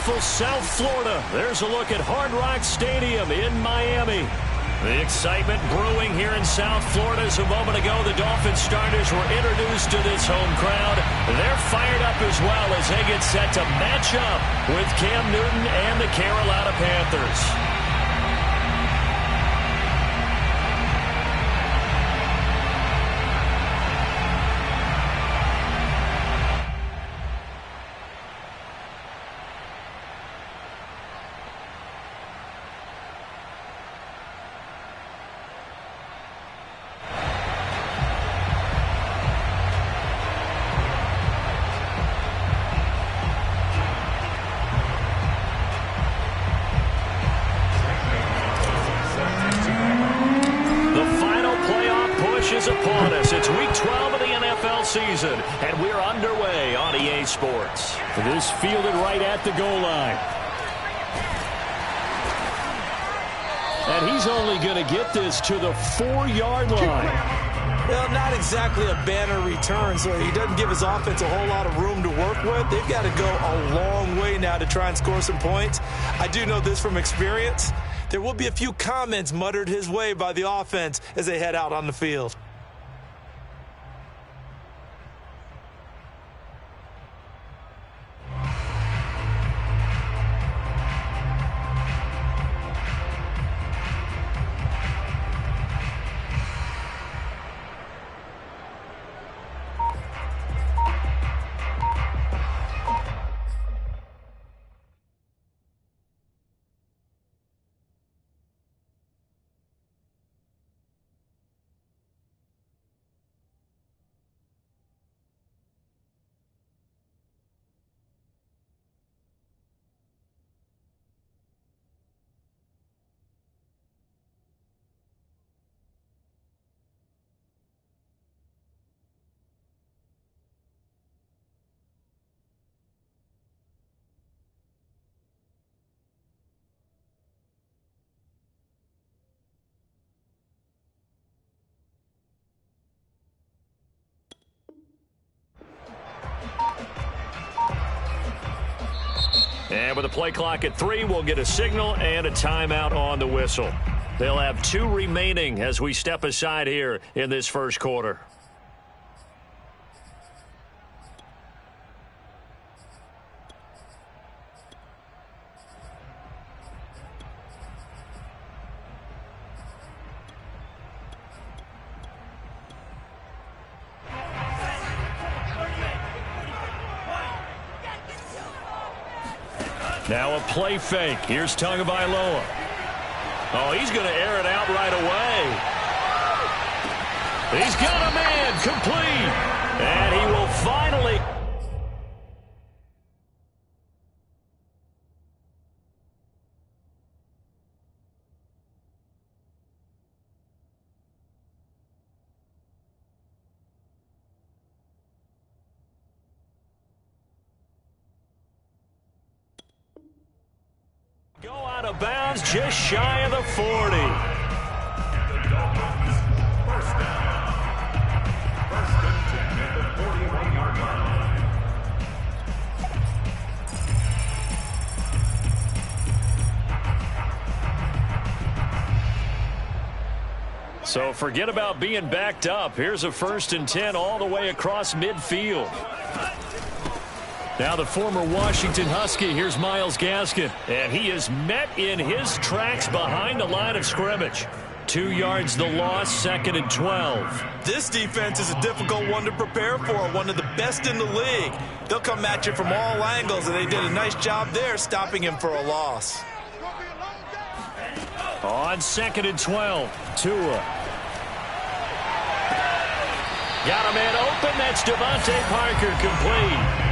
beautiful South Florida. There's a look at Hard Rock Stadium in Miami. The excitement brewing here in South Florida as a moment ago the Dolphins starters were introduced to this home crowd. They're fired up as well as they get set to match up with Cam Newton and the Carolina Panthers. Is upon us. It's week 12 of the NFL season, and we're underway on EA Sports. This fielded right at the goal line. And he's only going to get this to the 4-yard line. Well, not exactly a banner return, so he doesn't give his offense a whole lot of room to work with. They've got to go a long way now to try and score some points. I do know this from experience. There will be a few comments muttered his way by the offense as they head out on the field. And with the play clock at 3, we'll get a signal and a timeout on the whistle. They'll have 2 remaining as we step aside here in this first quarter. Now a play fake. Here's Tagovailoa. Oh, he's going to air it out right away. He's got a man complete. And he will finally... go out of bounds just shy of the 40. The Dolphins, first down. First and 10 at the 41-yard line. So forget about being backed up. Here's a 1st and 10 all the way across midfield. Now the former Washington Husky, here's Myles Gaskin. And he is met in his tracks behind the line of scrimmage. 2 yards the loss, 2nd and 12. This defense is a difficult one to prepare for, one of the best in the league. They'll come at you from all angles, and they did a nice job there stopping him for a loss. On 2nd and 12, Tua. Got a man open, that's Devontae Parker, complete.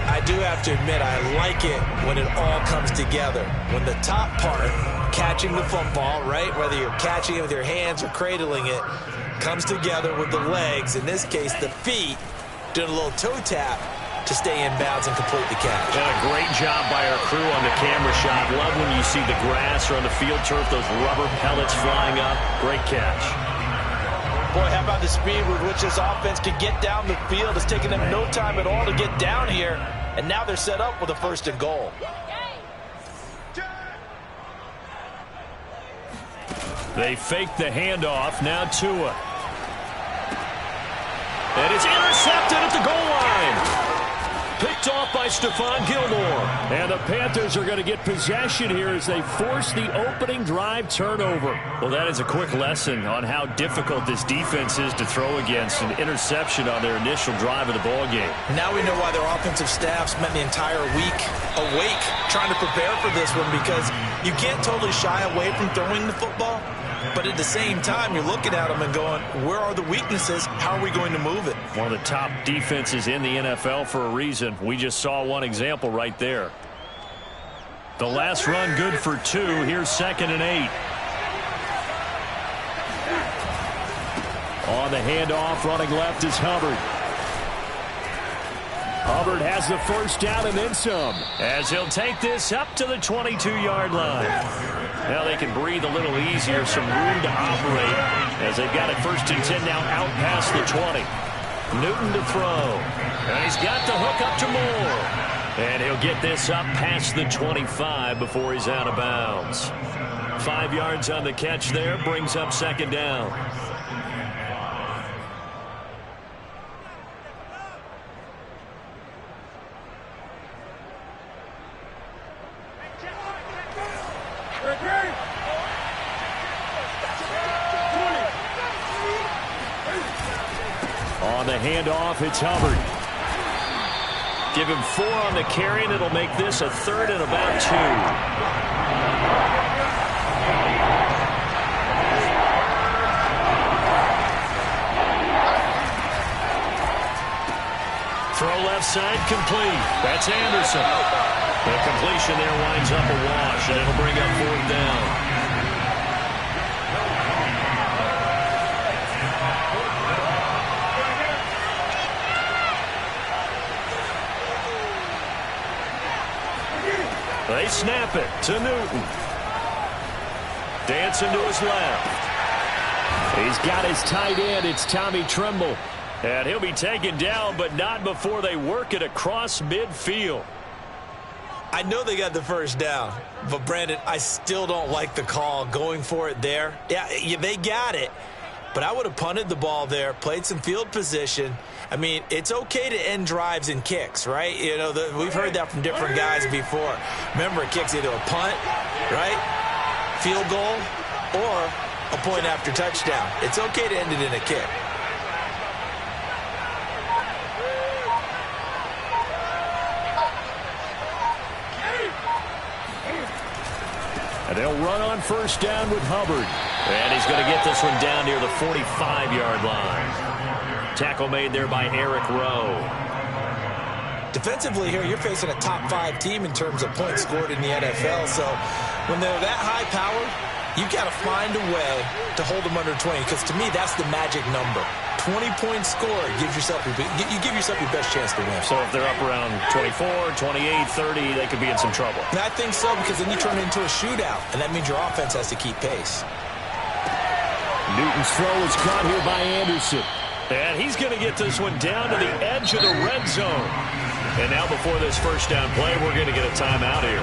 I do have to admit, I like it when it all comes together. When the top part, catching the football, right, whether you're catching it with your hands or cradling it, comes together with the legs, in this case the feet, doing a little toe tap to stay in bounds and complete the catch. And a great job by our crew on the camera shot. Love when you see the grass or on the field turf, those rubber pellets flying up. Great catch. Boy, how about the speed with which this offense can get down the field? It's taken them no time at all to get down here. And now they're set up with a 1st and goal. They fake the handoff. Now Tua. And it's intercepted at the goal line. Picked off by Stephon Gilmore. And the Panthers are going to get possession here as they force the opening drive turnover. Well, that is a quick lesson on how difficult this defense is to throw against. An interception on their initial drive of the ball game. Now we know why their offensive staff spent the entire week awake trying to prepare for this one, because you can't totally shy away from throwing the football. But at the same time, you're looking at them and going, where are the weaknesses? How are we going to move it? One of the top defenses in the NFL for a reason. We just saw one example right there. The last run good for 2. Here's 2nd and 8. On the handoff, running left is Hubbard. Hubbard has the 1st down and then some, as he'll take this up to the 22-yard line. Now they can breathe a little easier, some room to operate, as they've got it 1st and 10 now out past the 20. Newton to throw. And he's got the hook up to Moore. And he'll get this up past the 25 before he's out of bounds. 5 yards on the catch there, brings up 2nd down. On the handoff, it's Hubbard. Give him 4 on the carry, and it'll make this a 3rd and about 2. Throw left side, complete. That's Anderson. The completion there winds up a wash, and it'll bring up 4th down. They snap it to Newton. Dancing to his left. He's got his tight end. It's Tommy Tremble. And he'll be taken down, but not before they work it across midfield. I know they got the 1st down, but Brandon, I still don't like the call going for it there. Yeah, they got it, but I would have punted the ball there, played some field position. I mean, it's okay to end drives and kicks, right? You know, we've heard that from different guys before. Remember, a kick's either a punt, right, field goal, or a point after touchdown. It's okay to end it in a kick. And they'll run on 1st down with Hubbard. And he's going to get this one down near the 45-yard line. Tackle made there by Eric Rowe. Defensively here, you're facing a top 5 team in terms of points scored in the NFL. So when they're that high powered, you've got to find a way to hold them under 20, because to me, that's the magic number. 20 points scored gives yourself you give yourself your best chance to win. So if they're up around 24, 28, 30, they could be in some trouble. And I think so, because then you turn it into a shootout, and that means your offense has to keep pace. Newton's throw is caught here by Anderson. And he's going to get this one down to the edge of the red zone. And now before this 1st down play, we're going to get a timeout here.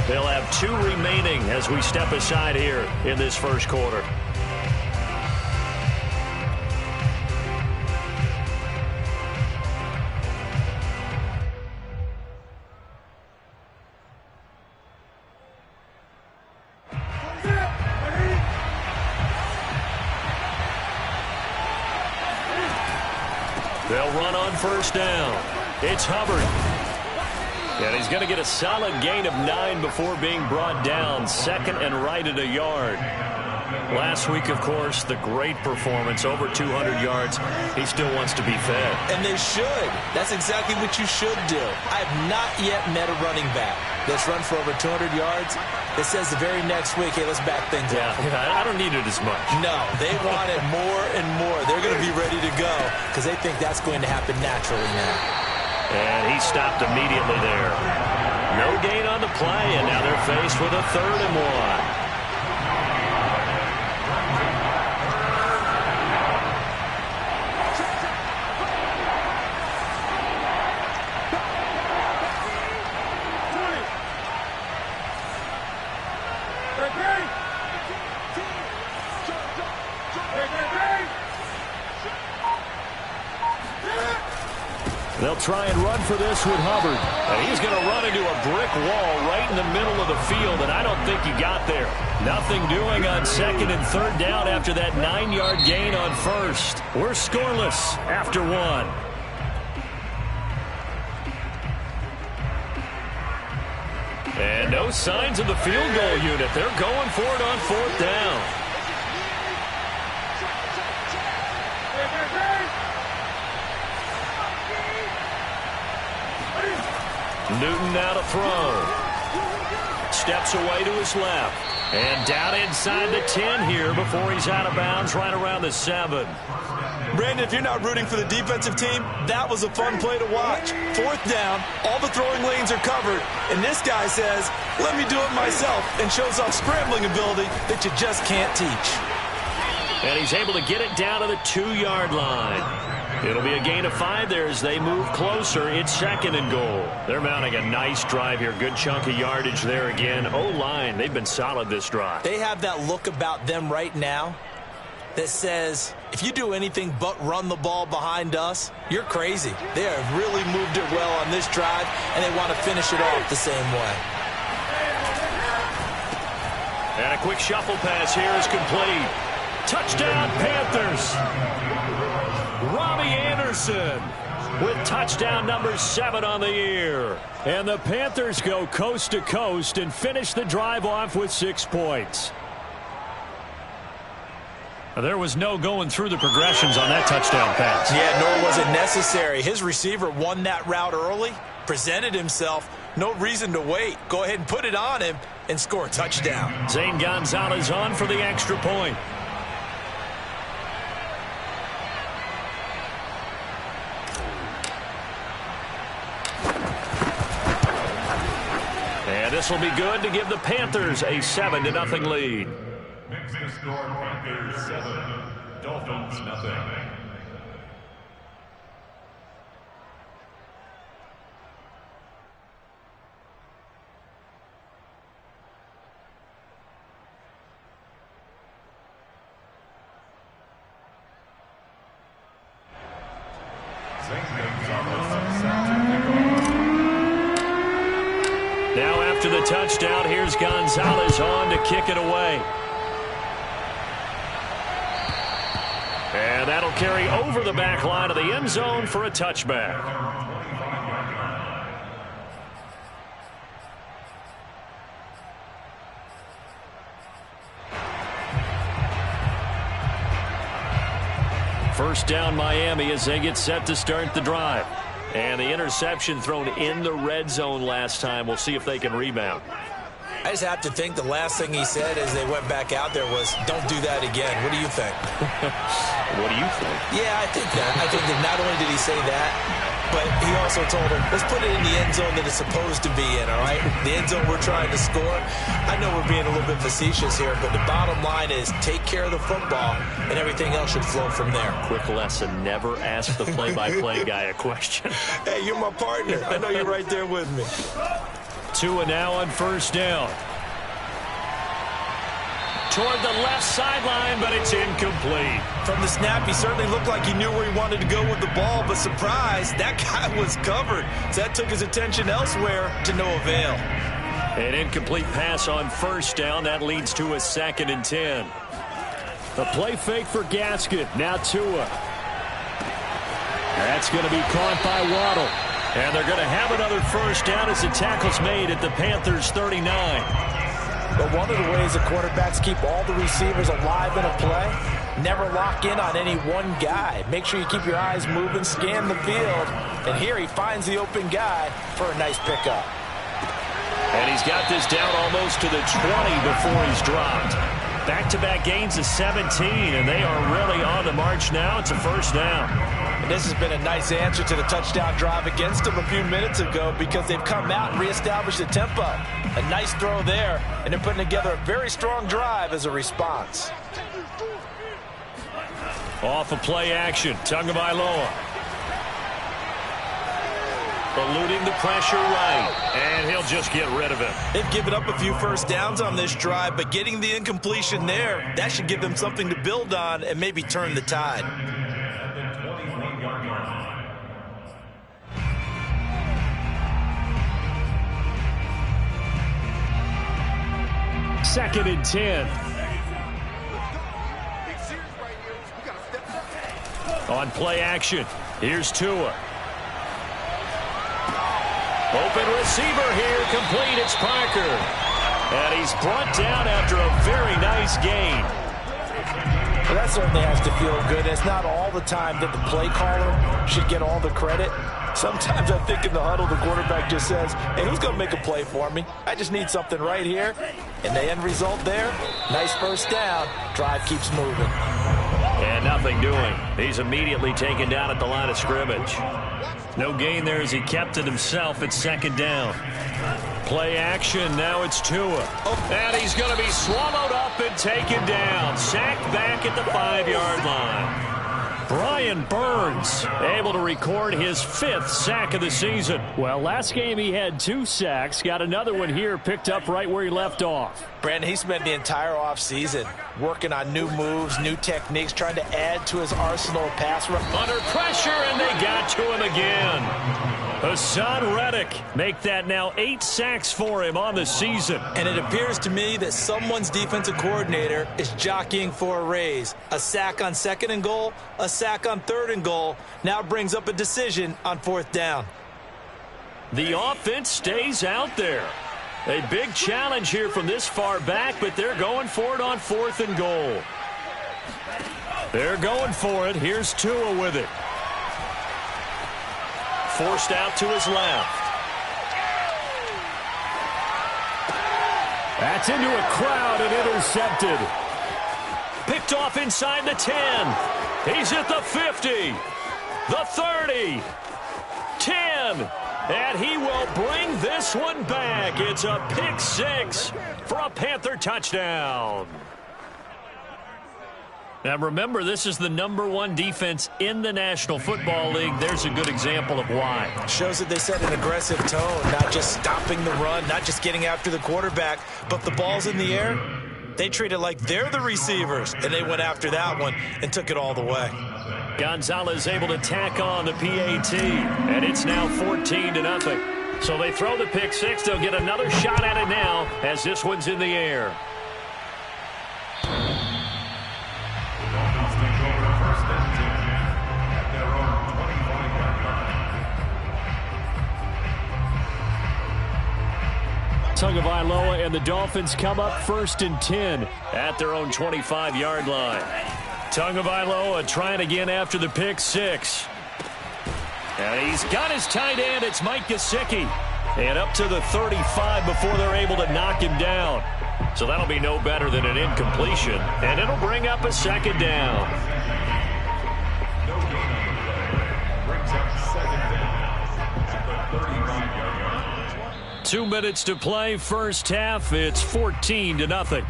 They'll have 2 remaining as we step aside here in this 1st quarter. They'll run on 1st down. It's Hubbard. And he's going to get a solid gain of 9 before being brought down. 2nd and right at a yard. Last week, of course, the great performance, over 200 yards. He still wants to be fed. And they should. That's exactly what you should do. I have not yet met a running back that's run for over 200 yards that says the very next week, hey, let's back things up. Yeah, I don't need it as much. No, they want it more and more. They're going to be ready to go because they think that's going to happen naturally now. And he stopped immediately there. No gain on the play, and now they're faced with a 3rd and 1. They'll try and run for this with Hubbard. And he's going to run into a brick wall right in the middle of the field, and I don't think he got there. Nothing doing on second and third down after that 9-yard gain on first. We're scoreless after one. And no signs of the field goal unit. They're going for it on fourth down. Newton now to throw. Steps away to his left. And down inside the 10 here before he's out of bounds right around the 7. Brandon, if you're not rooting for the defensive team, that was a fun play to watch. Fourth down, all the throwing lanes are covered, and this guy says, let me do it myself, and shows off scrambling ability that you just can't teach. And he's able to get it down to the 2-yard line. It'll be a gain of 5 there as they move closer. It's second and goal. They're mounting a nice drive here. Good chunk of yardage there again. O-line, they've been solid this drive. They have that look about them right now that says, if you do anything but run the ball behind us, you're crazy. They have really moved it well on this drive, and they want to finish it off the same way. And a quick shuffle pass here is complete. Touchdown, Panthers. Robbie Anderson with touchdown number 7 on the year. And the Panthers go coast to coast and finish the drive off with 6 points. There was no going through the progressions on that touchdown pass. Yeah, nor was it necessary. His receiver won that route early, presented himself. No reason to wait. Go ahead and put it on him and score a touchdown. Zane Gonzalez on for the extra point. And this will be good to give the Panthers a 7-0 lead. Makes the score Panthers 7, Dolphins nothing. Now after the touchdown, here's Gonzalez on to kick it away. And that'll carry over the back line of the end zone for a touchback. First down Miami as they get set to start the drive. And the interception thrown in the red zone last time. We'll see if they can rebound. I just have to think the last thing he said as they went back out there was, don't do that again. What do you think? What do you think? Yeah, I think that. I think that not only did he say that, but he also told him, let's put it in the end zone that it's supposed to be in, all right? The end zone we're trying to score. I know we're being a little bit facetious here, but the bottom line is take care of the football, and everything else should flow from there. Quick lesson, never ask the play-by-play guy a question. Hey, you're my partner. I know you're right there with me. Tua now on first down. Toward the left sideline, but it's incomplete. From the snap, he certainly looked like he knew where he wanted to go with the ball, but surprise, that guy was covered. So that took his attention elsewhere to no avail. An incomplete pass on first down. That leads to a 2nd and 10. The play fake for Gasket. Now Tua. That's going to be caught by Waddle. And they're going to have another first down as the tackle's made at the Panthers' 39. But one of the ways the quarterbacks keep all the receivers alive in a play, never lock in on any one guy. Make sure you keep your eyes moving, scan the field. And here he finds the open guy for a nice pickup. And he's got this down almost to the 20 before he's dropped. Back-to-back gains of 17, and they are really on the march now. It's a first down. And this has been a nice answer to the touchdown drive against them a few minutes ago because they've come out and reestablished the tempo. A nice throw there, and they're putting together a very strong drive as a response. Off of play action, Tagovailoa. Eluding the pressure right, and he'll just get rid of it. They've given up a few first downs on this drive, but getting the incompletion there, that should give them something to build on and maybe turn the tide. 2nd and 10. On play action, here's Tua. Open receiver here, complete. It's Parker. And he's brought down after a very nice gain. Well, that certainly has to feel good. It's not all the time that the play caller should get all the credit. Sometimes I think in the huddle, the quarterback just says, hey, who's going to make a play for me? I just need something right here. And the end result there, nice first down. Drive keeps moving. And nothing doing. He's immediately taken down at the line of scrimmage. No gain there as he kept it himself at 2nd down. Play action, now it's Tua. And he's going to be swallowed up and taken down. Sacked back at the 5-yard line. Brian Burns able to record his 5th sack of the season. Well, last game he had 2 sacks. Got another one here picked up right where he left off. Brandon, he spent the entire offseason working on new moves, new techniques, trying to add to his arsenal of pass rush. Under pressure, and they got to him again. Hassan Reddick make that now 8 sacks for him on the season. And it appears to me that someone's defensive coordinator is jockeying for a raise. A sack on 2nd and goal, a sack on 3rd and goal. Now brings up a decision on 4th down. The offense stays out there. A big challenge here from this far back, but they're going for it on 4th and goal. They're going for it. Here's Tua with it. Forced out to his left. That's into a crowd and intercepted. Picked off inside the 10. He's at the 50. The 30. 10. And he will bring this one back. It's a pick 6 for a Panther touchdown. Now remember, this is the #1 defense in the National Football League. There's a good example of why. Shows that they set an aggressive tone, not just stopping the run, not just getting after the quarterback, but the ball's in the air. They treat it like they're the receivers, and they went after that one and took it all the way. Gonzalez able to tack on the PAT, and it's now 14-0. So they throw the pick 6. They'll get another shot at it now as this one's in the air. Tagovailoa and the Dolphins come up 1st and 10 at their own 25-yard line. Tagovailoa trying again after the pick 6. And he's got his tight end. It's Mike Gesicki. And up to the 35 before they're able to knock him down. So that'll be no better than an incompletion. And it'll bring up a 2nd down. No gain on the play. Brings up 2nd down at the 35-yard line. 2 minutes to play, first half. It's 14-0.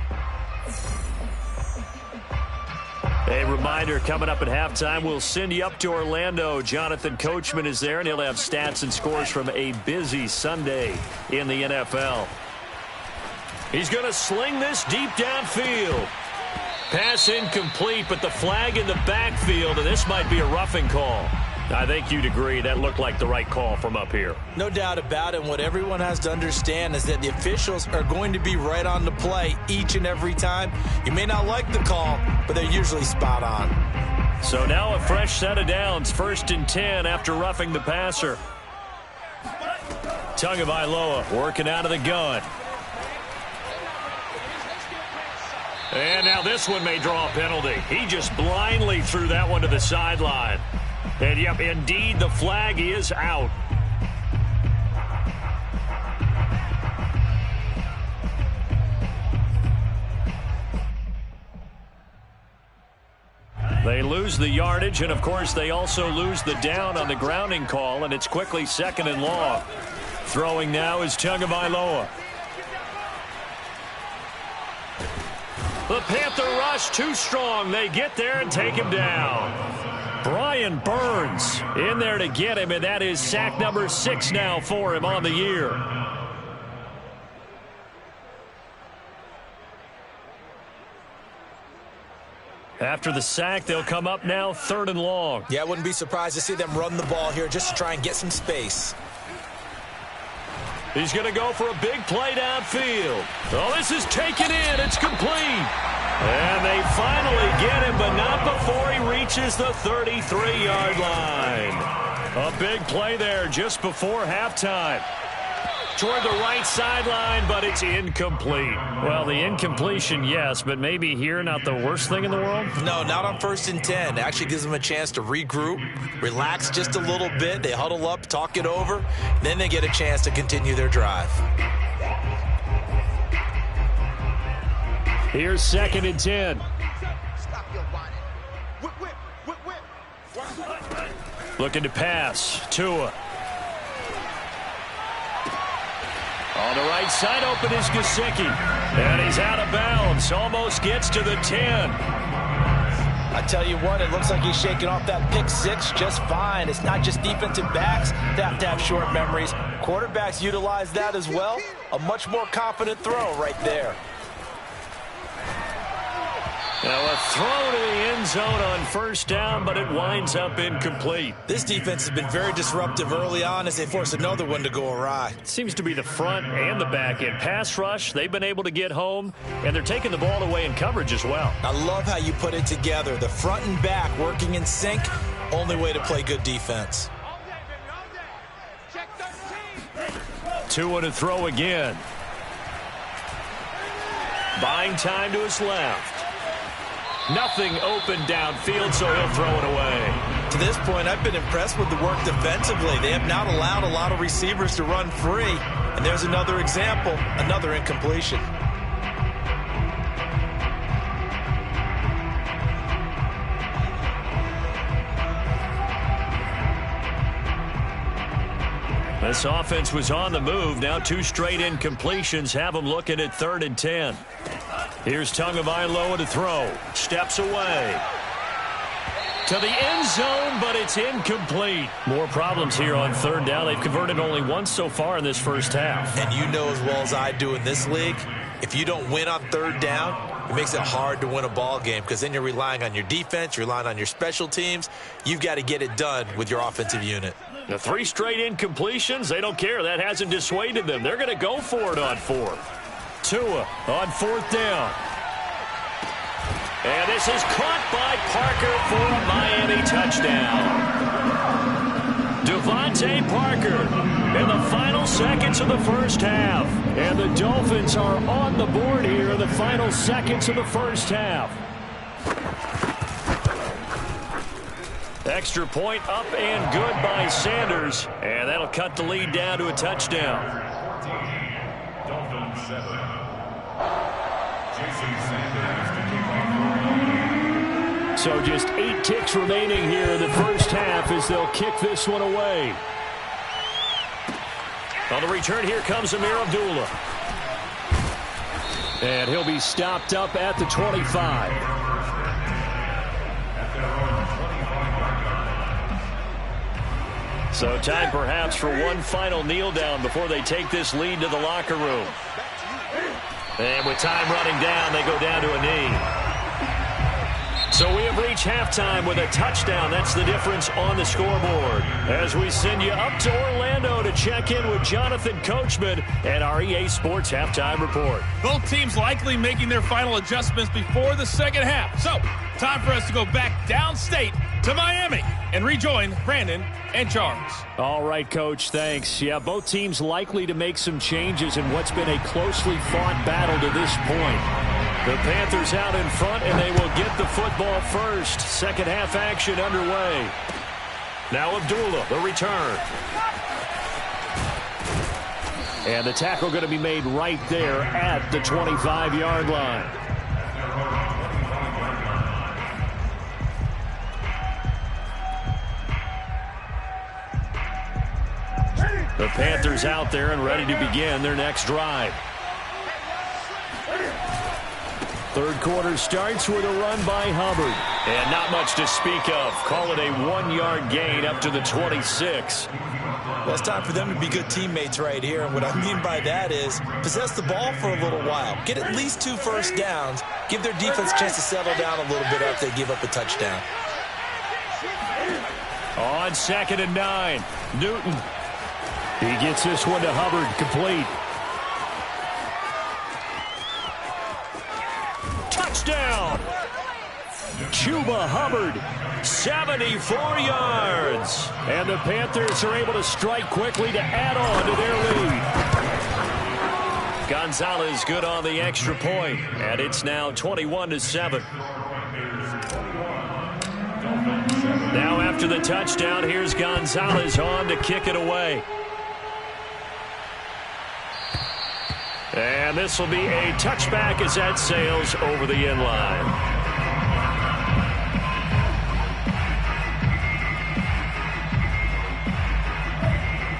A reminder, coming up at halftime, we'll send you up to Orlando. Jonathan Coachman is there, and he'll have stats and scores from a busy Sunday in the NFL. He's going to sling this deep downfield. Pass incomplete, but the flag in the backfield, and this might be a roughing call. I think you'd agree that looked like the right call from up here. No doubt about it. What everyone has to understand is that the officials are going to be right on the play each and every time. You may not like the call, but they're usually spot on. So now a fresh set of downs. 1st and 10 after roughing the passer. Tagovailoa working out of the gun. And now this one may draw a penalty. He just blindly threw that one to the sideline. And, yep, indeed, the flag is out. They lose the yardage, and, of course, they also lose the down on the grounding call, and it's quickly 2nd and long. Throwing now is Tagovailoa. The Panther rush too strong. They get there and take him down. Brian Burns in there to get him, and that is sack number 6 now for him on the year. After the sack, they'll come up now 3rd and long. Yeah, I wouldn't be surprised to see them run the ball here just to try and get some space. He's going to go for a big play downfield. Oh, this is taken in. It's complete. And they finally get him, but not before he reaches the 33-yard line. A big play there just before halftime. Toward the right sideline, but it's incomplete. Well, the incompletion, yes, but maybe here not the worst thing in the world? No, not on 1st and 10. It actually gives them a chance to regroup, relax just a little bit. They huddle up, talk it over. Then they get a chance to continue their drive. Here's 2nd and 10. Looking to pass. Tua. On the right side, open is Gesicki. And he's out of bounds. Almost gets to the 10. I tell you what, it looks like he's shaking off that pick six just fine. It's not just defensive backs that have to have short memories. Quarterbacks utilize that as well. A much more confident throw right there. Now a throw to the end zone on 1st down, but it winds up incomplete. This defense has been very disruptive early on as they force another one to go awry. It seems to be the front and the back end. Pass rush, they've been able to get home, and they're taking the ball away in coverage as well. I love how you put it together. The front and back working in sync, only way to play good defense. Tua to throw again. Buying time to his left. Nothing open downfield, so he'll throw it away. To this point, I've been impressed with the work defensively. They have not allowed a lot of receivers to run free. And there's another example, another incompletion. This offense was on the move. Now 2 straight incompletions have them looking at 3rd and 10. Here's Tagovailoa to throw. Steps away. To the end zone, but it's incomplete. More problems here on 3rd down. They've converted only once so far in this first half. And you know as well as I do in this league, if you don't win on 3rd down, it makes it hard to win a ball game because then you're relying on your defense, you're relying on your special teams. You've got to get it done with your offensive unit. The 3 straight incompletions, they don't care. That hasn't dissuaded them. They're going to go for it on 4th. Tua on 4th down. And this is caught by Parker for a Miami touchdown. Devontae Parker in the final seconds of the first half. And the Dolphins are on the board here in the final seconds of the first half. Extra point up and good by Sanders. And that'll cut the lead down to a touchdown. Dolphins 7. Jason Sanders to kick off. So just 8 ticks remaining here in the first half as they'll kick this one away. On the return, here comes Amir Abdullah. And he'll be stopped up at the 25. So time perhaps for one final kneel down before they take this lead to the locker room. And with time running down, they go down to a knee. So we have reached halftime with a touchdown. That's the difference on the scoreboard. As we send you up to Orlando to check in with Jonathan Coachman and our EA Sports Halftime Report. Both teams likely making their final adjustments before the second half. So, time for us to go back downstate to Miami and rejoin Brandon and Charles. All right, Coach, thanks. Yeah, both teams likely to make some changes in what's been a closely fought battle to this point. The Panthers out in front, and they will get the football first. Second half action underway. Now Abdullah, the return. And the tackle going to be made right there at the 25-yard line. The Panthers out there and ready to begin their next drive. Third quarter starts with a run by Hubbard. And not much to speak of. Call it a 1-yard gain up to the 26. Well, it's time for them to be good teammates right here. And what I mean by that is possess the ball for a little while. Get at least 2 first downs. Give their defense a chance to settle down a little bit after they give up a touchdown. On 2nd and 9, Newton. He gets this one to Hubbard, complete. Touchdown! Chuba Hubbard, 74 yards. And the Panthers are able to strike quickly to add on to their lead. Gonzalez good on the extra point, and it's now 21-7. Now after the touchdown, here's Gonzalez on to kick it away. And this will be a touchback as that sails over the end line.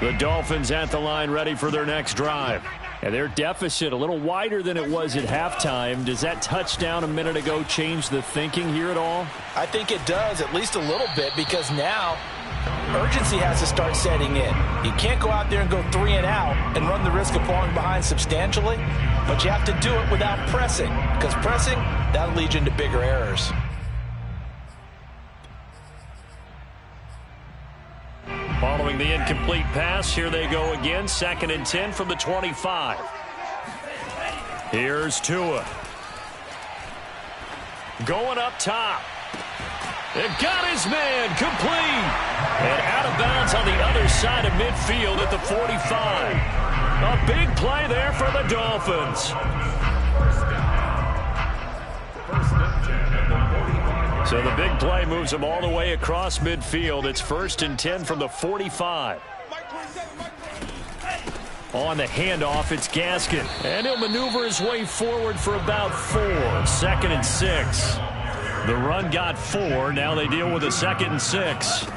The Dolphins at the line ready for their next drive. And their deficit a little wider than it was at halftime. Does that touchdown a minute ago change the thinking here at all? I think it does, at least a little bit, because now urgency has to start setting in. You can't go out there and go 3 and out and run the risk of falling behind substantially, but you have to do it without pressing, because pressing, that'll lead you into bigger errors. Following the incomplete pass, here they go again. 2nd and 10 from the 25. Here's Tua. Going up top. It got his man complete. And out of bounds on the other side of midfield at the 45. A big play there for the Dolphins. So the big play moves them all the way across midfield. It's 1st and 10 from the 45. On the handoff, it's Gaskin. And he'll maneuver his way forward for about 4. 2nd and 6. The run got 4. Now they deal with a 2nd and 6.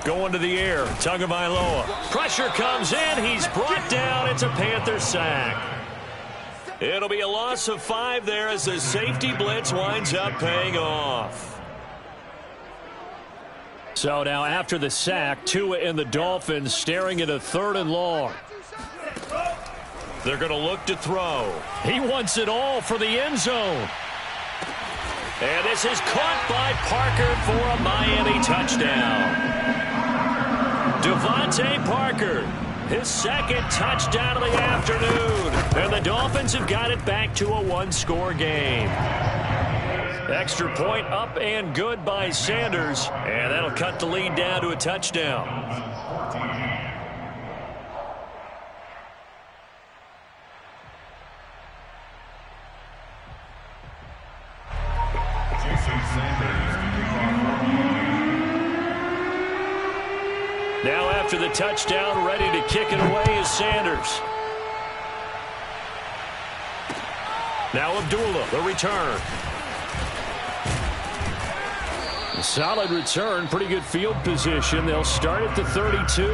Going to the air. Tagovailoa. Pressure comes in. He's brought down. It's a Panther sack. It'll be a loss of 5 there as the safety blitz winds up paying off. So now after the sack, Tua and the Dolphins staring at a 3rd and long. They're going to look to throw. He wants it all for the end zone. And this is caught by Parker for a Miami touchdown. Devontae Parker, his 2nd touchdown of the afternoon. And the Dolphins have got it back to a 1-score game. Extra point up and good by Sanders. And that'll cut the lead down to a touchdown. Now after the touchdown, ready to kick it away is Sanders. Now Abdullah, the return. A solid return, pretty good field position. They'll start at the 32.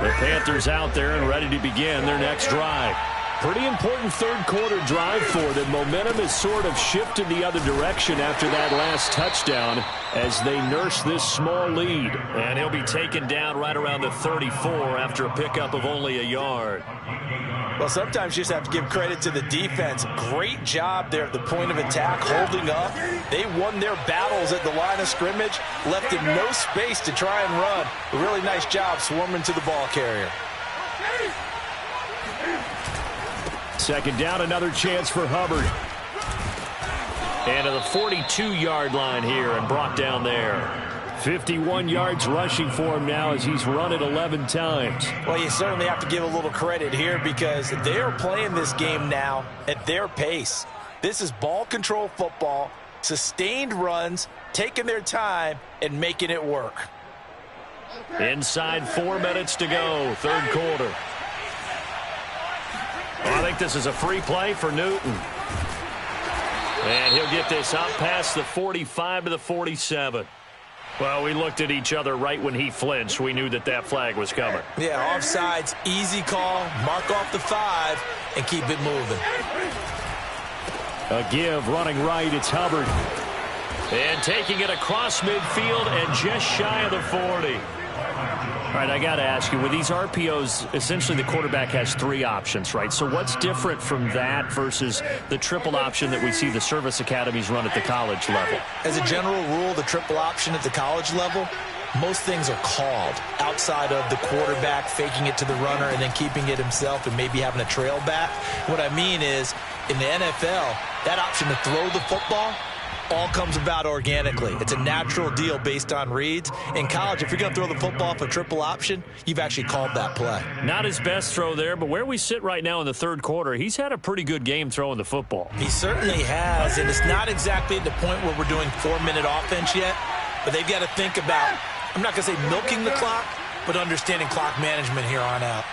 The Panthers out there and ready to begin their next drive. Pretty important 3rd quarter drive for them. Momentum has sort of shifted the other direction after that last touchdown as they nurse this small lead. And he'll be taken down right around the 34 after a pickup of only a yard. Well, sometimes you just have to give credit to the defense. Great job there at the point of attack, holding up. They won their battles at the line of scrimmage, left him no space to try and run. A really nice job swarming to the ball carrier. 2nd down, another chance for Hubbard. And to the 42-yard line here and brought down there. 51 yards rushing for him now as he's run it 11 times. Well, you certainly have to give a little credit here because they are playing this game now at their pace. This is ball control football, sustained runs, taking their time and making it work. Inside 4 minutes to go, 3rd quarter. Well, I think this is a free play for Newton. And he'll get this up past the 45 to the 47. Well, we looked at each other right when he flinched. We knew that that flag was coming. Yeah, offsides, easy call. Mark off the 5 and keep it moving. A give running right. It's Hubbard. And taking it across midfield and just shy of the 40. All right, I got to ask you, with these RPOs, essentially the quarterback has 3 options, right? So what's different from that versus the triple option that we see the service academies run at the college level? As a general rule, the triple option at the college level, most things are called outside of the quarterback faking it to the runner and then keeping it himself and maybe having a trail back. What I mean is, in the NFL, that option to throw the football all comes about organically. It's a natural deal based on reads. In college, if you're going to throw the football off a triple option, you've actually called that play. Not his best throw there, but where we sit right now in the third quarter, he's had a pretty good game throwing the football. He certainly has, and it's not exactly at the point where we're doing 4-minute offense yet, but they've got to think about, I'm not going to say milking the clock, but understanding clock management here on out.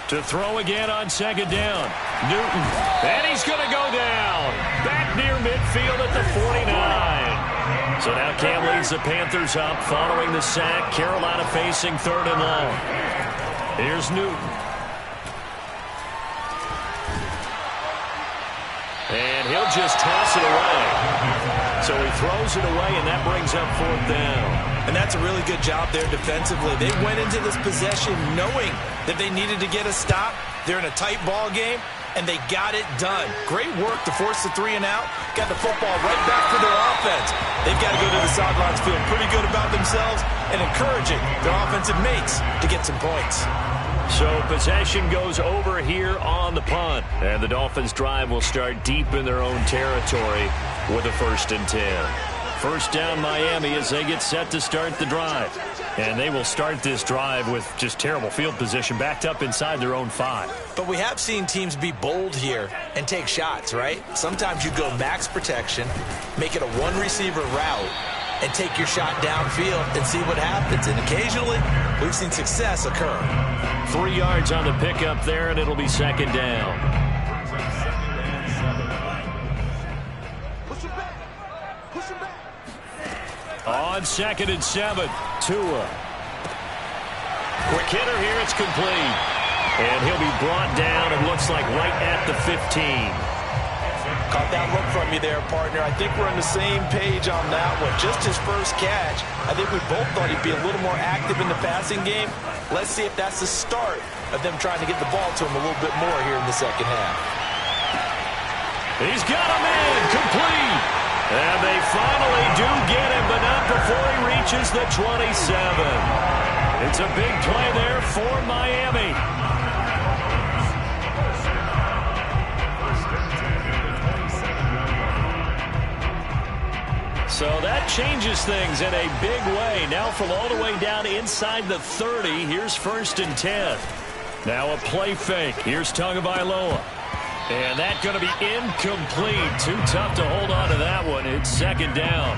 To throw again on second down. Newton. And he's going to go down. Back near midfield at the 49. So now Cam leads the Panthers up following the sack. Carolina facing 3rd and long. Here's Newton. And he'll just toss it away. So he throws it away, and that brings up 4th down. And that's a really good job there defensively. They went into this possession knowing that they needed to get a stop. They're in a tight ball game, and they got it done. Great work to force the 3 and out. Got the football right back for their offense. They've got to go to the sidelines feeling pretty good about themselves and encouraging their offensive mates to get some points. So possession goes over here on the punt. And the Dolphins drive will start deep in their own territory with a 1st and 10. First down Miami as they get set to start the drive. And they will start this drive with just terrible field position backed up inside their own 5. But we have seen teams be bold here and take shots, right? Sometimes you go max protection, make it a 1-receiver route, and take your shot downfield and see what happens. And occasionally, we've seen success occur. 3 yards on the pickup there, and it'll be 2nd down. On 2nd and 7, Tua. Quick hitter here, it's complete. And he'll be brought down, and looks like right at the 15. Caught that look from you there, partner. I think we're on the same page on that one. Just his first catch, I think we both thought he'd be a little more active in the passing game. Let's see if that's the start of them trying to get the ball to him a little bit more here in the second half. He's got him in, complete. And they finally do get him, but not before he reaches the 27. It's a big play there for Miami. So that changes things in a big way. Now from all the way down inside the 30, here's 1st and 10. Now a play fake. Here's Tagovailoa. And that's going to be incomplete. Too tough to hold on to that one. It's 2nd down.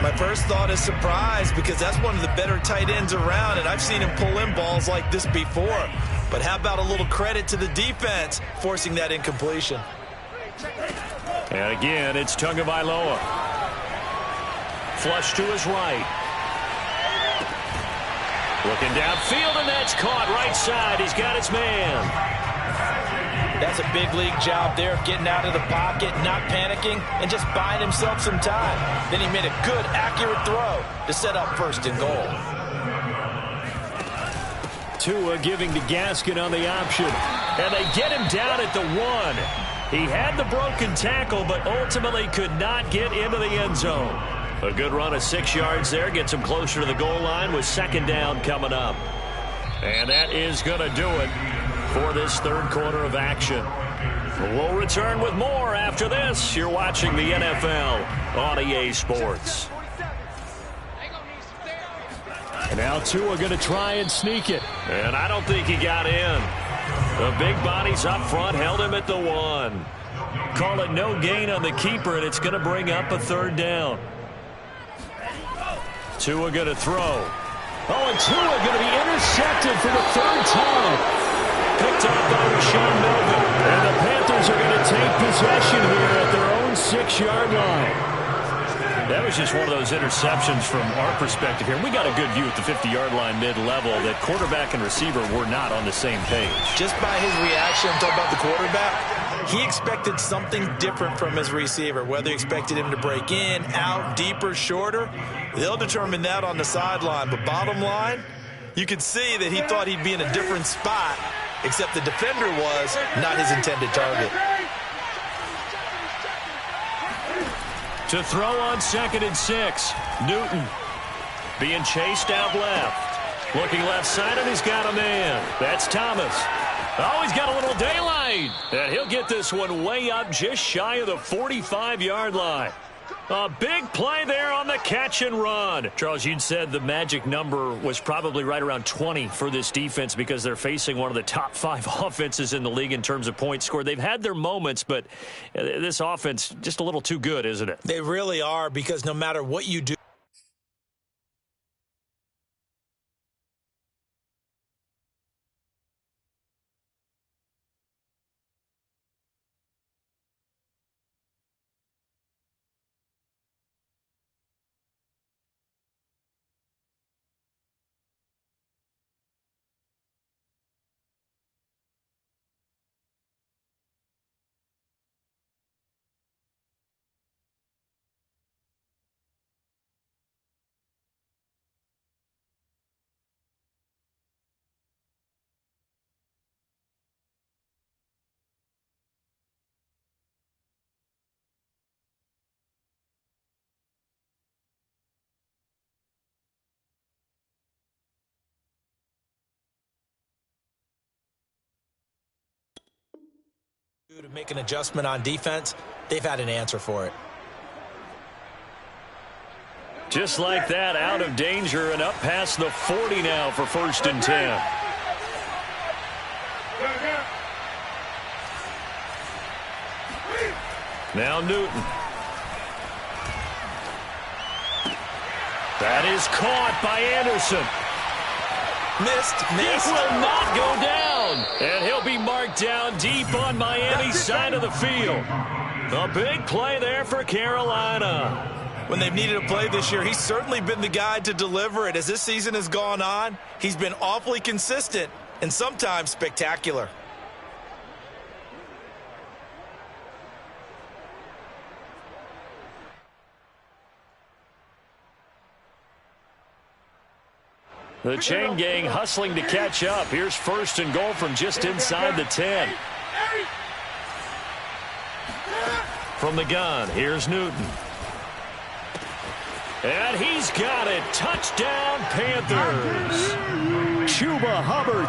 My first thought is surprise because that's one of the better tight ends around, and I've seen him pull in balls like this before. But how about a little credit to the defense forcing that incompletion? And again, it's Tagovailoa. Flush to his right. Looking downfield, and that's caught right side. He's got his man. That's a big league job there of getting out of the pocket, not panicking, and just buying himself some time. Then he made a good, accurate throw to set up 1st and goal. Tua giving to Gaskin on the option. And they get him down at the 1. He had the broken tackle, but ultimately could not get into the end zone. A good run of 6 yards there. Gets him closer to the goal line with 2nd down coming up. And that is going to do it for this third quarter of action. We'll return with more after this. You're watching the NFL on EA Sports. And now Tua going to try and sneak it. And I don't think he got in. The big bodies up front held him at the 1. Call it no gain on the keeper, and it's going to bring up a 3rd down. Tua going to throw. Oh, and Tua going to be intercepted for the 3rd time. Picked up by Rashawn Melvin. And the Panthers are going to take possession here at their own 6-yard line. That was just one of those interceptions from our perspective here. We got a good view at the 50-yard line mid-level that quarterback and receiver were not on the same page. Just by his reaction, I'm talking about the quarterback, he expected something different from his receiver, whether he expected him to break in, out, deeper, shorter. They'll determine that on the sideline. But bottom line, You could see that he thought he'd be in a different spot, except the defender was not his intended target. To throw on 2nd and 6. Newton being chased out left. Looking left side, and he's got a man. That's Thomas. Oh, he's got a little daylight. And he'll get this one way up just shy of the 45-yard line. A big play there on the catch and run. Charles, you'd said the magic number was probably right around 20 for this defense because they're facing one of the top 5 offenses in the league in terms of points scored. They've had their moments, but this offense just a little too good, isn't it? They really are, because no matter what you do, to make an adjustment on defense, they've had an answer for it. Just like that, out of danger and up past the 40 now for 1st and 10. Now Newton. That is caught by Anderson. Missed. He will not go down. And he'll be marked down deep on Miami's side of the field. A big play there for Carolina. When they've needed a play this year, he's certainly been the guy to deliver it. As this season has gone on, he's been awfully consistent and sometimes spectacular. The chain gang hustling to catch up. Here's 1st and goal from just inside the 10. From the gun, here's Newton. And he's got it. Touchdown, Panthers. Chuba Hubbard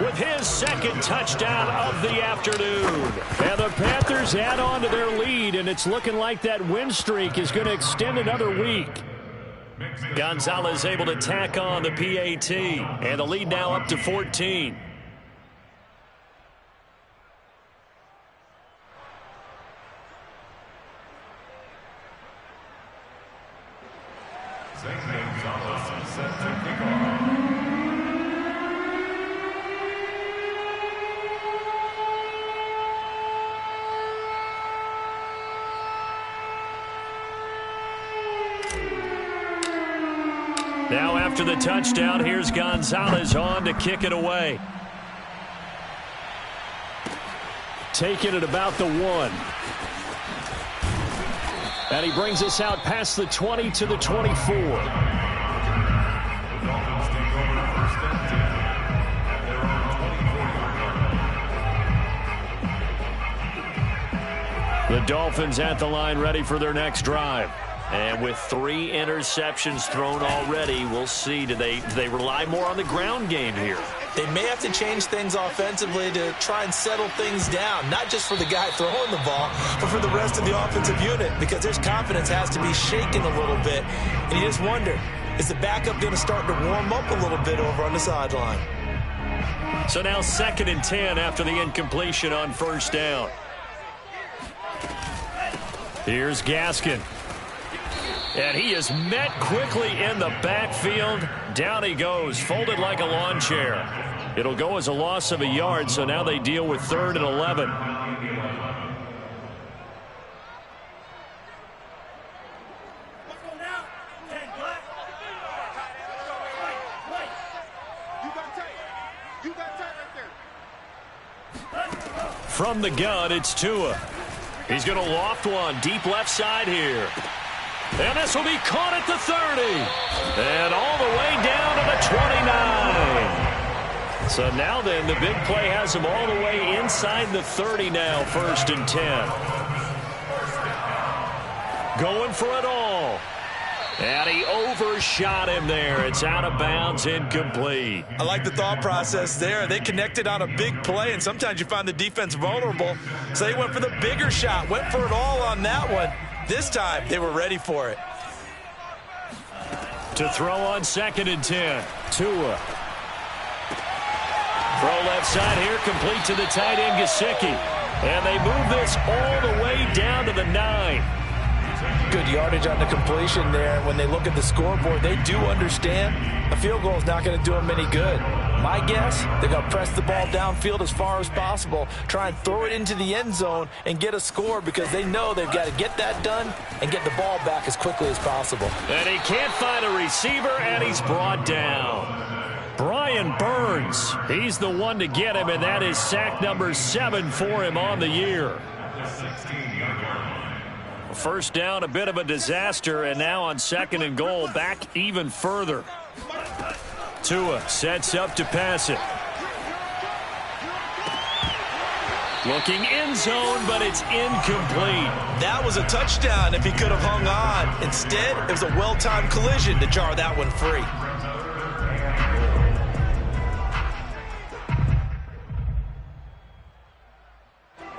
with his 2nd touchdown of the afternoon. And the Panthers add on to their lead, and it's looking like that win streak is going to extend another week. Gonzalez able to tack on the PAT, and the lead now up to 14. Gonzalez set to kick off. Now after the touchdown, here's Gonzalez on to kick it away. Taking it about the 1. And he brings us out past the 20 to the 24. The Dolphins take over 1st and 10 at their own 24-yard line. The Dolphins at the line ready for their next drive. And with 3 interceptions thrown already, we'll see. Do they rely more on the ground game here? They may have to change things offensively to try and settle things down, not just for the guy throwing the ball, but for the rest of the offensive unit, because their confidence has to be shaken a little bit. And you just wonder, is the backup going to start to warm up a little bit over on the sideline? So now 2nd and 10 after the incompletion on 1st down. Here's Gaskin. And he is met quickly in the backfield. Down he goes, folded like a lawn chair. It'll go as a loss of a yard, so now they deal with 3rd and 11. From the gun, it's Tua. He's going to loft one deep left side here. And this will be caught at the 30. And all the way down to the 29. So now then, the big play has him all the way inside the 30 now, 1st and 10. Going for it all. And he overshot him there. It's out of bounds, incomplete. I like the thought process there. They connected on a big play, and sometimes you find the defense vulnerable. So they went for the bigger shot, went for it all on that one. This time, they were ready for it. To throw on 2nd and 10. Tua. Throw left side here, complete to the tight end, Gesicki. And they move this all the way down to the 9. Good yardage on the completion there. When they look at the scoreboard, they do understand a field goal is not going to do them any good. My guess, they're going to press the ball downfield as far as possible, try and throw it into the end zone and get a score because they know they've got to get that done and get the ball back as quickly as possible. And he can't find a receiver, and he's brought down. Brian Burns, he's the one to get him, and that is sack number 7 for him on the year. First down, a bit of a disaster, and now on 2nd and goal, back even further. Tua sets up to pass it. Looking end zone, but it's incomplete. That was a touchdown if he could have hung on. Instead, it was a well-timed collision to jar that one free.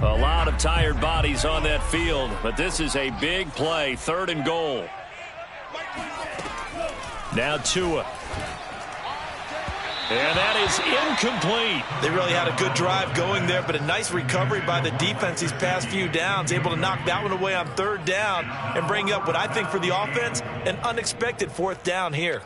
A lot of tired bodies on that field, but this is a big play, 3rd and goal. Now Tua. And that is incomplete. They really had a good drive going there, but a nice recovery by the defense these past few downs, able to knock that one away on 3rd down and bring up what I think for the offense, an unexpected 4th down here.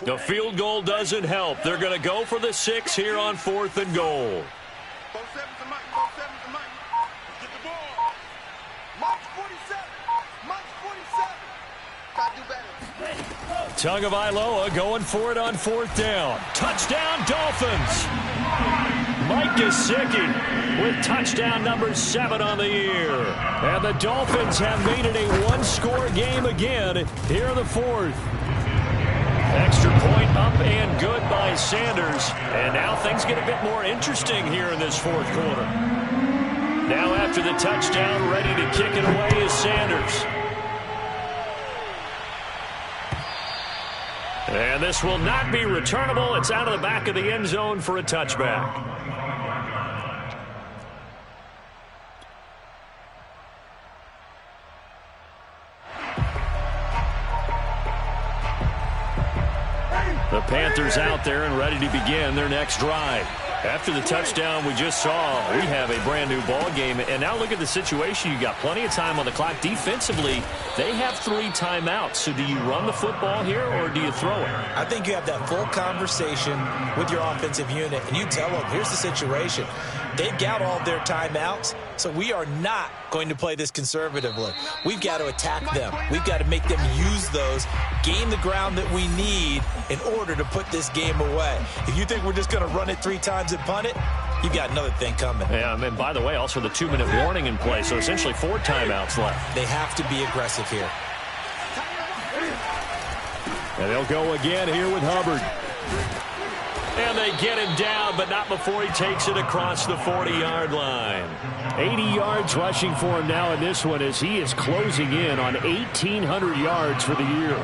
The field goal doesn't help. They're going to go for the 6 here on 4th and goal. Get the ball. March 47. March 47. Try to do better. Tagovailoa going for it on 4th down. Touchdown, Dolphins. Mike Gesicki with touchdown number 7 on the year. And the Dolphins have made it a one-score game again here in the 4th. Extra point up and good by Sanders. And now things get a bit more interesting here in this 4th quarter. Now after the touchdown, ready to kick it away is Sanders. And this will not be returnable. It's out of the back of the end zone for a touchback. The Panthers out there and ready to begin their next drive. After the touchdown we just saw, we have a brand new ball game. And now look at the situation. You got plenty of time on the clock. Defensively, they have 3 timeouts. So do you run the football here or do you throw it? I think you have that full conversation with your offensive unit, and you tell them, here's the situation. They've got all their timeouts, so we are not going to play this conservatively. We've got to attack them. We've got to make them use those, gain the ground that we need in order to put this game away. If you think we're just going to run it 3 times and punt it, you've got another thing coming. Yeah, and by the way, also the 2-minute warning in play, so essentially 4 timeouts left. They have to be aggressive here. And they'll go again here with Hubbard. And they get him down, but not before he takes it across the 40-yard line. 80 yards rushing for him now in this one as he is closing in on 1,800 yards for the year.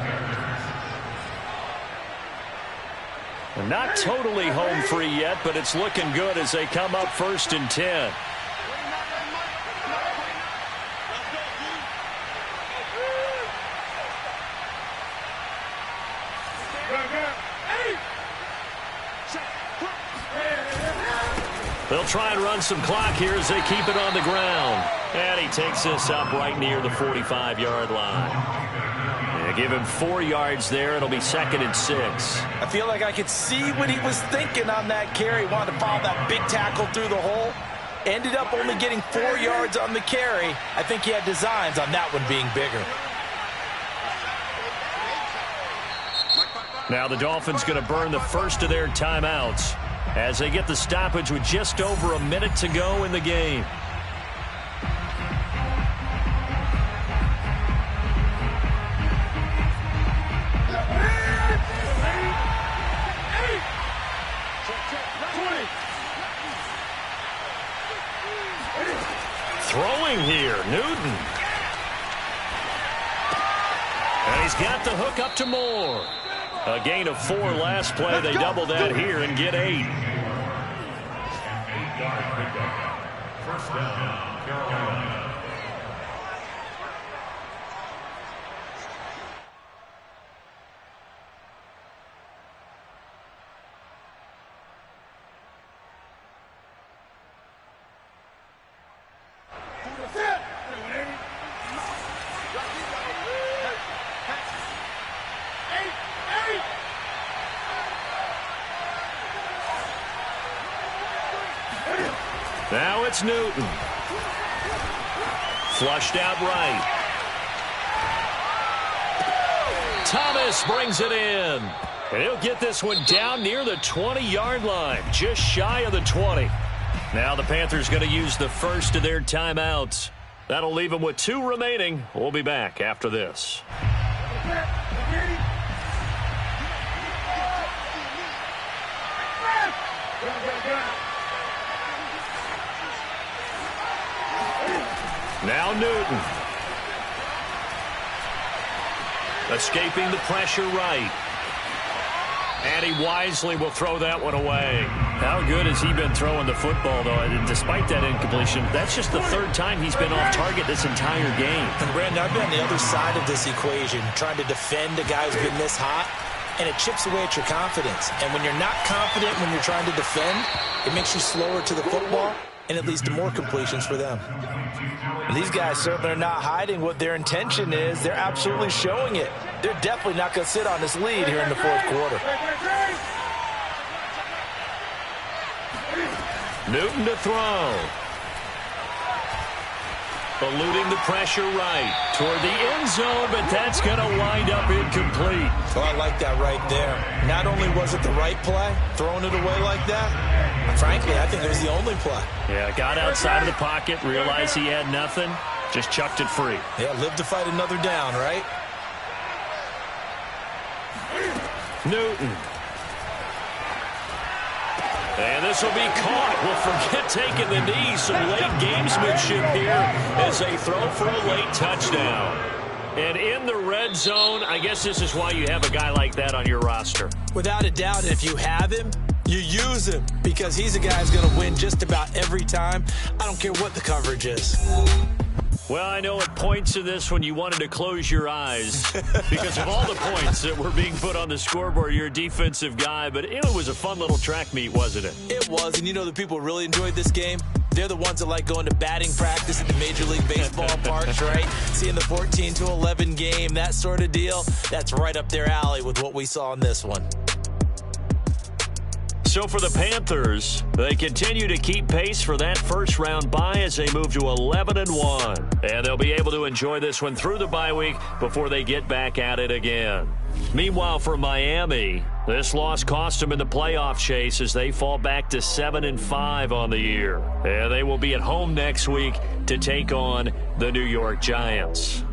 And not totally home free yet, but it's looking good as they come up 1st and 10. They'll try and run some clock here as they keep it on the ground. And he takes this up right near the 45-yard line. Yeah, give him 4 yards there. It'll be 2nd and 6. I feel like I could see what he was thinking on that carry. Wanted to follow that big tackle through the hole. Ended up only getting 4 yards on the carry. I think he had designs on that one being bigger. Now the Dolphins going to burn the first of their timeouts as they get the stoppage with just over a minute to go in the game. Throwing here, Newton. And he's got the hook up to Moore. A gain of 4 last play. They double that here and get 8. 8-yard pickup. First down, Carolina. Now it's Newton. Flushed out right. Thomas brings it in. And he'll get this one down near the 20-yard line, just shy of the 20. Now the Panthers going to use the first of their timeouts. That'll leave them with 2 remaining. We'll be back after this. Now Newton. Escaping the pressure right. And he wisely will throw that one away. How good has he been throwing the football, though? And despite that incompletion, that's just the 3rd time he's been off target this entire game. And Brandon, I've been on the other side of this equation, trying to defend a guy who's been this hot, and it chips away at your confidence. And when you're not confident when you're trying to defend, it makes you slower to the football, and it leads to more completions for them. And these guys certainly are not hiding what their intention is. They're absolutely showing it. They're definitely not going to sit on this lead here in the 4th quarter. Newton to throw. Eluding the pressure right toward the end zone, but that's going to wind up incomplete. Oh, I like that right there. Not only was it the right play, throwing it away like that, frankly, I think it was the only play. Yeah, got outside of the pocket, realized he had nothing, just chucked it free. Yeah, live to fight another down, right? Newton. And this will be caught. Well, forget taking the knee. Some late gamesmanship here as they throw for a late touchdown. And in the red zone, I guess this is why you have a guy like that on your roster. Without a doubt, and if you have him, you use him because he's a guy who's going to win just about every time. I don't care what the coverage is. Well, I know at points in this when you wanted to close your eyes because of all the points that were being put on the scoreboard. You're a defensive guy, but it was a fun little track meet, wasn't it? It was, and you know the people really enjoyed this game? They're the ones that like going to batting practice at the Major League Baseball parks, right? Seeing the 14-11 game, that sort of deal, that's right up their alley with what we saw in this one. So for the Panthers, they continue to keep pace for that first-round bye as they move to 11-1. And they'll be able to enjoy this one through the bye week before they get back at it again. Meanwhile, for Miami, this loss cost them in the playoff chase as they fall back to 7-5 on the year. And they will be at home next week to take on the New York Giants.